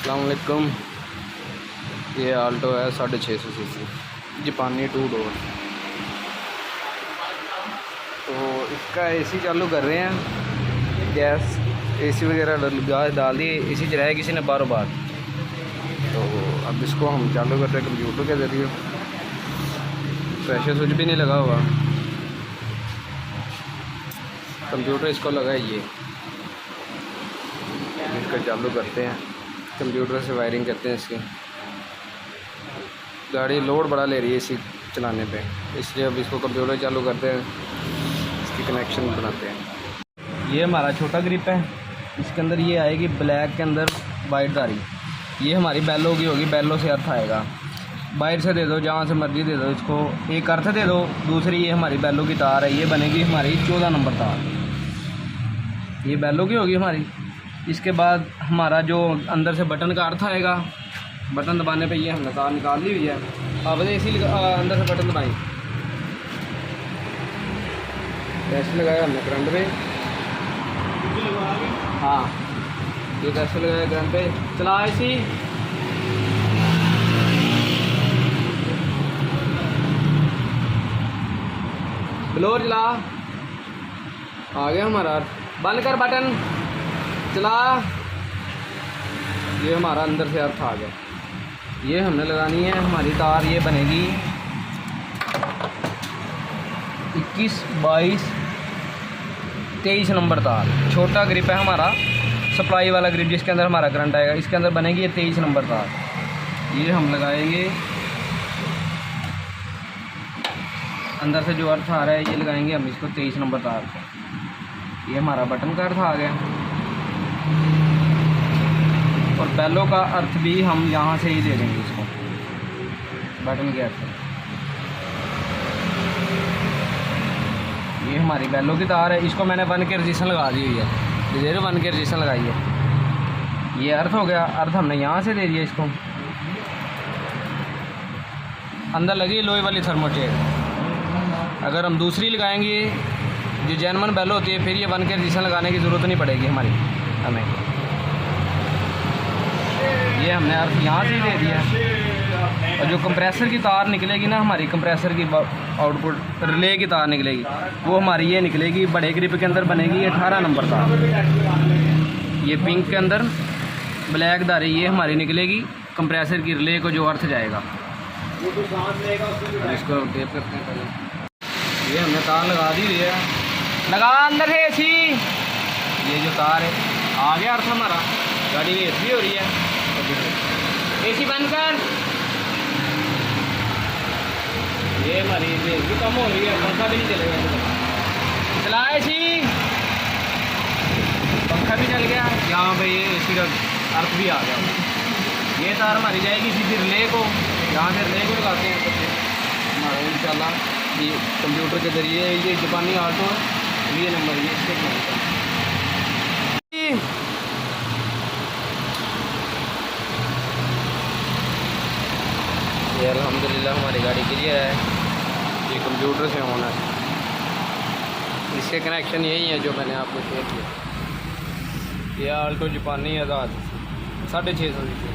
अस्सलाम वालेकुम। ये आल्टो है 650 सीसी जापानी 2 डोर। तो इसका एसी चालू कर रहे हैं, गैस एसी वगैरह डाल दिए, एसी चलाया किसी ने बार बार। तो अब इसको हम चालू कर रहे हैं कंप्यूटर के ज़रिए। प्रेशर स्विच भी नहीं लगा हुआ, कंप्यूटर इसको लगा है। ये इसका चालू करते हैं, कंप्यूटर से वायरिंग करते हैं इसकी। गाड़ी लोड बड़ा ले रही है इसी चलाने पे, इसलिए अब इसको कंप्यूटर चालू करते हैं, इसकी कनेक्शन बनाते हैं। ये हमारा छोटा ग्रिप है, इसके अंदर ये आएगी ब्लैक के अंदर वाइट दारी। ये हमारी बैलो की होगी, बैलो से अर्थ आएगा। बाहर से दे दो, जहाँ से मर्जी दे दो इसको, एक अर्थ दे दो। दूसरी ये हमारी बैलो की तार है, ये बनेगी हमारी 14 नंबर तार। ये बैलो की होगी हमारी। इसके बाद हमारा जो अंदर से बटन का अर्थ आएगा, बटन दबाने पे ये हमने तार निकाल ली हुई है। अब इसी अंदर से बटन दबाएं, कैसे लगाया हमने करंट पे। हाँ, ये कैसे लगाया करंट पे, चला इसी। ब्लोअर चला, आ गया हमारा। बंद कर बटन, चला। ये हमारा अंदर से अर्थ आ गया। ये हमने लगानी है हमारी तार, ये बनेगी 21, 22, 23 नंबर तार। छोटा ग्रिप है हमारा, सप्लाई वाला ग्रिप, जिसके अंदर हमारा करंट आएगा। इसके अंदर बनेगी ये 23 नंबर तार। ये हम लगाएंगे अंदर से जो अर्थ आ रहा है, ये लगाएंगे हम इसको 23 नंबर तार को। ये हमारा बटन का अर्थ आ गया, और बैलो का अर्थ भी हम यहाँ से ही दे देंगे इसको, बटन के अर्थ। ये हमारी बैलो की तार है, इसको मैंने 1 के रजिस्टर लगा दी हुई है, 0.1 के रजिस्टर लगाई है। ये अर्थ हो गया, अर्थ हमने यहाँ से दे दिया इसको। अंदर लगी लोहे वाली थर्मोटेट। अगर हम दूसरी लगाएंगे जो जेनवन बैलो होती है, फिर ये 1 के रजिस्टर लगाने की ज़रूरत नहीं पड़ेगी हमें। ये हमने अर्थ यहाँ से ही दे दिया। और जो कंप्रेसर की तार निकलेगी ना, हमारी कंप्रेसर की आउटपुट रिले की तार निकलेगी, वो हमारी ये निकलेगी बड़े ग्रिप के अंदर बनेगी 18 नंबर तार। ये पिंक के अंदर ब्लैक दारी, ये हमारी निकलेगी कंप्रेसर की रिले को जो अर्थ जाएगा। इसको टेप करते हैं पहले। ये हमने तार लगा दी हुई है, लगा अंदर है एसी। ये जो तार है आ गया अर्थ हमारा, गाड़ी में एसी हो रही है। एसी बंद कर। ये हमारी रेस भी कम हो रही है, पंखा भी नहीं चलेगा। चला एसी, पंखा भी चल गया। यहाँ पे ये एसी का अर्थ भी आ गया। ये तार हमारी जाएगी सीधी रिले को, यहाँ से रिले को लगाते हैं हमारा इंशाल्लाह। ये कंप्यूटर के ज़रिए ये जापानी आल्टो 20 नंबर, ये इसके ये अल्हम्दुलिल्लाह हमारी गाड़ी क्लियर है। ये कंप्यूटर से होना है, इसके कनेक्शन यही है जो मैंने आपको शेयर किया। ये आल्टो जापानी आज़ाद 650 सीसी।